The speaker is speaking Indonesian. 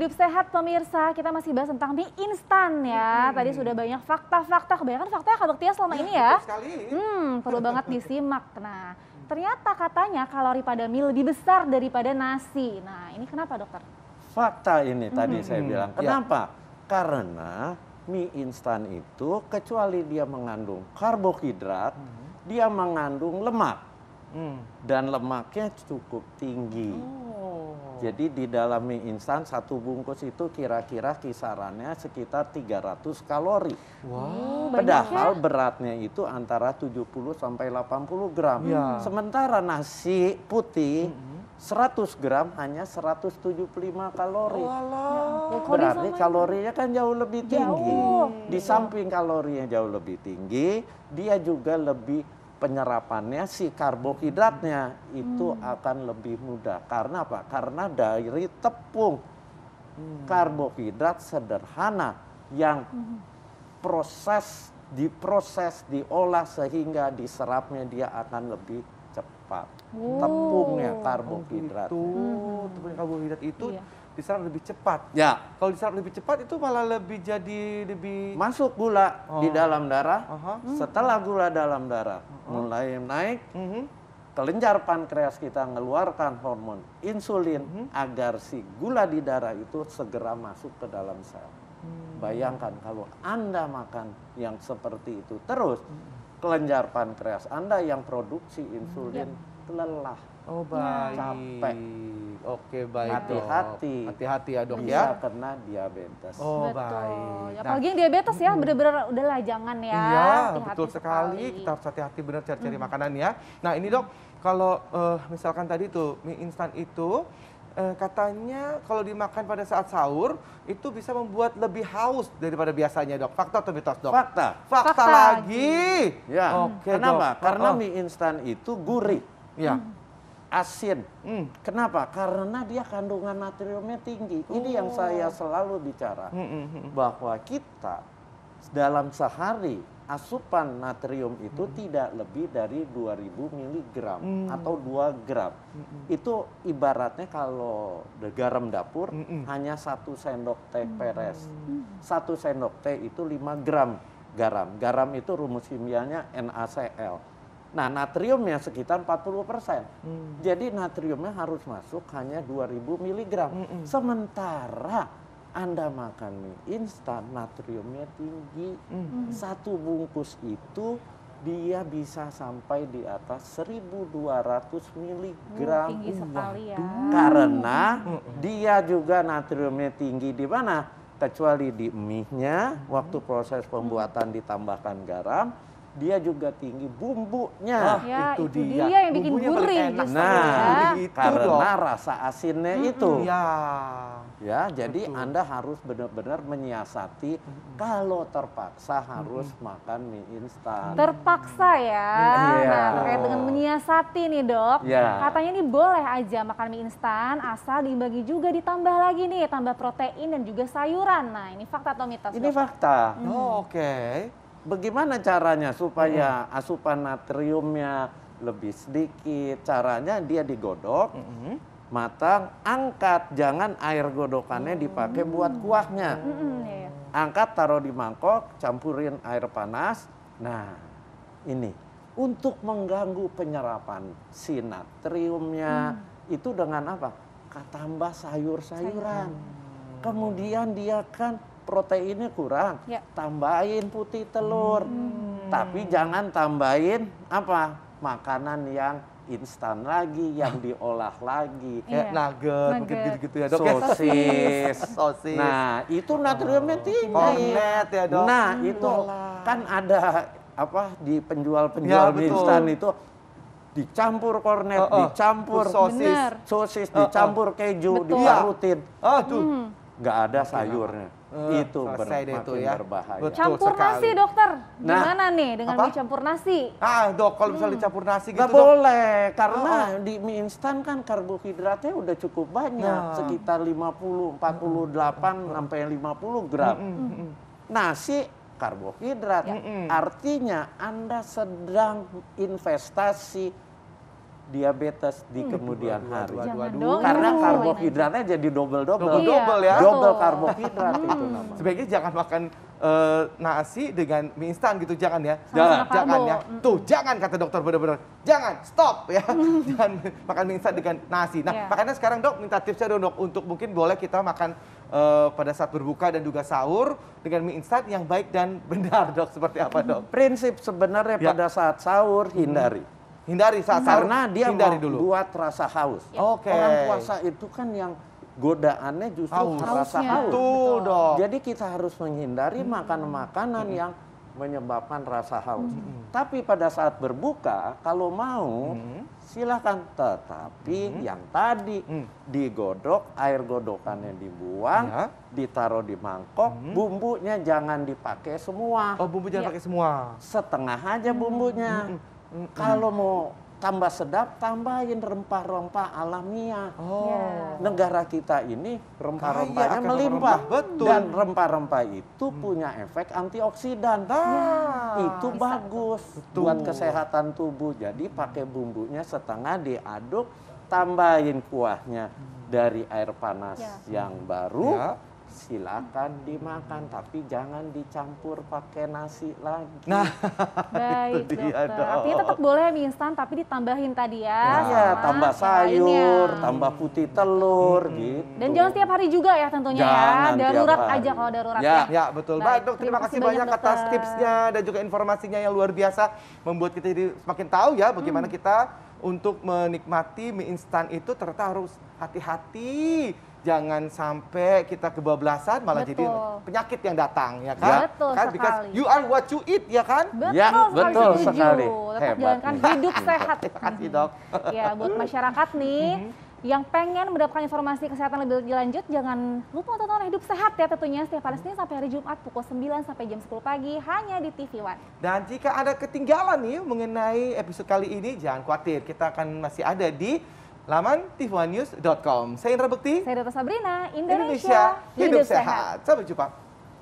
Hidup Sehat pemirsa, kita masih bahas tentang mie instan ya. Tadi sudah banyak fakta-fakta, kebanyakan fakta Kak Bektia selama ini ya. Betul sekali. Perlu banget disimak. Nah, ternyata katanya kalori pada mie lebih besar daripada nasi. Nah, ini kenapa dokter? Fakta ini tadi saya bilang. Kenapa? Karena mie instan itu kecuali dia mengandung karbohidrat, dia mengandung lemak. Dan lemaknya cukup tinggi. Jadi di dalam mie instan satu bungkus itu kira-kira kisarannya sekitar 300 kalori. Wow. Padahal beratnya itu antara 70 sampai 80 gram. Sementara nasi putih 100 gram hanya 175 kalori. Berarti kalorinya kan jauh lebih tinggi. Di samping kalorinya jauh lebih tinggi, dia juga lebih penyerapannya si karbohidratnya itu akan lebih mudah. Karena apa? Karena dari tepung. Karbohidrat sederhana yang diproses, diolah sehingga diserapnya dia akan lebih cepat. Tepungnya, karbohidrat. Tepung karbohidrat itu diserap lebih cepat. Ya. Kalau diserap lebih cepat itu malah lebih masuk gula di dalam darah. Setelah gula dalam darah mulai naik, kelenjar pankreas kita mengeluarkan hormon insulin agar si gula di darah itu segera masuk ke dalam sel. Bayangkan kalau Anda makan yang seperti itu terus, kelenjar pankreas Anda yang produksi insulin lelah. Oh baik. Capek. Oke baik. Hati-hati. Hati-hati ya dok Bisa ya. kena diabetes. Oh Betul. baik. Ya, apalagi yang diabetes ya, bener-bener udahlah jangan ya. Iya Hati-hati betul sekali. Kita harus hati-hati benar cari-cari makanan ya. Nah ini dok, kalau misalkan tadi tuh mie instan itu katanya kalau dimakan pada saat sahur itu bisa membuat lebih haus daripada biasanya dok. Fakta atau mitos dok? Fakta. Fakta lagi. Ya. Oke, Kenapa? dok. Karena mie instan itu gurih. Ya. Asin. Kenapa? Karena dia kandungan natriumnya tinggi. Ini yang saya selalu bicara. Bahwa kita dalam sehari asupan natrium itu tidak lebih dari 2000 mg atau 2 gram. Itu ibaratnya kalau garam dapur hanya 1 sendok teh peres. 1 sendok teh itu 5 gram garam. Garam itu rumus kimianya NaCl. Nah, natriumnya sekitar 40%. Jadi natriumnya harus masuk hanya 2000 mg. Sementara Anda makan mie instan, natriumnya tinggi. Satu bungkus itu dia bisa sampai di atas 1200 mg. Tinggi sekali ya. Karena dia juga natriumnya tinggi di mana? Kecuali di mie-nya, waktu proses pembuatan ditambahkan garam, dia juga tinggi bumbunya. Ya, itu dia. yang bikin Bumbunya gurih paling enak. justru Nah, ya. karena rasa asinnya itu. Ya. Jadi Anda harus benar-benar menyiasati kalau terpaksa harus makan mie instan. Terpaksa ya. Nah, terkait dengan menyiasati nih dok, katanya nih boleh aja makan mie instan asal dibagi juga ditambah lagi nih, tambah protein dan juga sayuran. Nah ini fakta atau mitos? Ini dok? fakta. Oke. Bagaimana caranya supaya asupan natriumnya lebih sedikit? Caranya dia digodok, matang, angkat. Jangan air godokannya dipakai buat kuahnya. Angkat, taruh di mangkok, campurin air panas. Nah, ini untuk mengganggu penyerapan si natriumnya itu dengan apa? Tambah sayur-sayuran. Kemudian dia kan proteinnya kurang, tambahin putih telur. Tapi jangan tambahin apa? Makanan yang instan lagi, yang diolah lagi. Kayak nugget, mungkin gitu-gitu ya dok. Sosis. Nah, itu natriumnya tinggi. Kornet ya dok. Nah, itu kan ada apa di penjual-penjual mie instan itu dicampur kornet, dicampur sosis, dicampur keju, diparutin. Nggak ada sayurnya. Itu makin berbahaya. Campur nasi dokter, gimana nih dengan mie campur nasi? Dok, kalau misalnya dicampur nasi gitu nggak boleh, karena di mie instan kan karbohidratnya udah cukup banyak, sekitar 48 sampai 50 gram. Nasi karbohidrat, artinya Anda sedang investasi diabetes di kemudian hari. Waduh. Karena karbohidratnya jadi double-double. Double ya. Double karbohidrat itu namanya. Sebaiknya jangan makan nasi dengan mie instan gitu, jangan ya. Jangan ya. Tuh, jangan kata dokter benar-benar. Jangan, stop ya. Jangan makan mie instan dengan nasi. Nah, makanya sekarang Dok minta tipsnya Dok untuk mungkin boleh kita makan pada saat berbuka dan juga sahur dengan mie instan yang baik dan benar Dok. Seperti apa Dok? Prinsip sebenarnya pada saat sahur hindari. Hindari saat sahur. Karena dia hindari mau dulu. buat rasa haus. Oke. Orang puasa itu kan yang godaannya justru rasa haus. Betul Dok. Jadi kita harus menghindari makanan-makanan yang menyebabkan rasa haus. Tapi pada saat berbuka, kalau mau silakan. Tetapi yang tadi digodok, air godokannya dibuang, ditaruh di mangkok, bumbunya jangan dipakai semua. Oh, bumbu jangan pakai semua. Setengah aja bumbunya. Kalau mau tambah sedap, tambahin rempah-rempah alamiah. Negara kita ini rempah-rempahnya melimpah. Betul. Dan rempah-rempah itu punya efek antioksidan. Itu bagus buat kesehatan tubuh. Jadi pakai bumbunya setengah, diaduk, tambahin kuahnya dari air panas yang baru. Silakan dimakan, tapi jangan dicampur pakai nasi lagi. Nah, baik dokter. Artinya tetap boleh mie instan, tapi ditambahin tadi ya. Iya, tambah sayur, tambah putih telur, gitu. Dan jangan setiap hari juga ya tentunya ya. Darurat aja kalau darurat ya. Ya betul. Baik Dok, terima kasih banyak atas tipsnya dan juga informasinya yang luar biasa, membuat kita jadi semakin tahu ya bagaimana kita untuk menikmati mie instan itu ternyata harus hati-hati. Jangan sampai kita kebablasan malah jadi penyakit yang datang ya kan? Betul kan? Because you are what you eat ya kan? Betul sekali. Tetap jalankan hidup sehat. Terima kasih Dok. Ya buat masyarakat nih yang pengen mendapatkan informasi kesehatan lebih lanjut, jangan lupa untuk tonton Hidup Sehat ya tentunya setiap hari Senin sampai hari Jumat pukul 9 sampai jam 10 pagi hanya di TV One. Dan jika ada ketinggalan nih mengenai episode kali ini, jangan khawatir, kita akan masih ada di laman tv1news.com. Saya Indra Bekti. Saya Dr. Sabrina, Indonesia Hidup Sehat. Sampai jumpa.